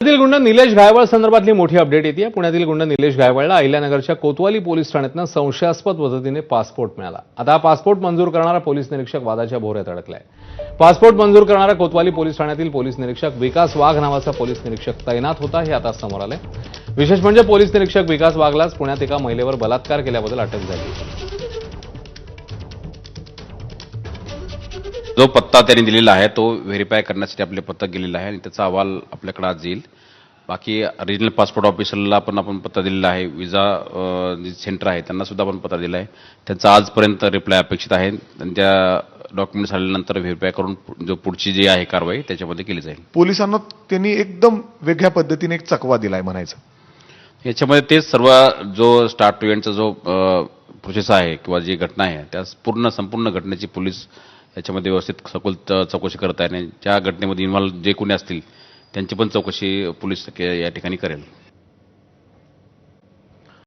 पुण्यातील गुंड निलेश गायवळ संदर्भातली मोठी अपडेट येते. पुण्यातील गुंड निलेश गायवळला अहिल्यानगरच्या कोतवाली पोलीस ठाण्यातनं संशयास्पद पद्धतीने पासपोर्ट मिळाला. आता हा पासपोर्ट मंजूर करणारा पोलीस निरीक्षक वादाच्या भोवऱ्यात अडकलाय. पासपोर्ट मंजूर करणारा कोतवाली पोलीस ठाण्यातील पोलीस निरीक्षक विकास वाघ नावाचा पोलीस निरीक्षक तैनात होता हे आता समोर आलंय. विशेष म्हणजे पोलीस निरीक्षक विकास वाघलाच पुण्यात एका महिलेवर बलात्कार केल्याबद्दल अटक झाली. जो पत्ता त्यांनी दिलेला आहे तो व्हेरीफाय करण्यासाठी आपले पथक गेलेला आहे आणि त्याचा अहवाल आपल्याकडे आज येईल. बाकी रिजनल पासपोर्ट ऑफिसरला पण आपण पत्ता दिलेला आहे. विजा जे सेंटर आहे त्यांना सुद्धा आपण पत्ता दिला आहे. त्यांचा आजपर्यंत रिप्लाय अपेक्षित आहे. त्यांच्या डॉक्युमेंट्स आल्यानंतर व्हेरीफाय करून जो पुढची जी आहे कारवाई त्याच्यामध्ये केली जाईल. पोलिसांना त्यांनी एकदम वेगळ्या पद्धतीने एक चकवा दिलाय म्हणायचं. याच्यामध्ये तेच सर्व जो स्टार्ट टू एंडचा जो प्रोसेस आहे किंवा जी घटना आहे त्या संपूर्ण घटनेची पोलीस याच्यामध्ये व्यवस्थित सखोल चौकशी करत आहे आणि ज्या घटनेमध्ये इन्व्हॉल्व जे कोणी असतील त्यांची पण चौकशी पोलीस या ठिकाणी करेल.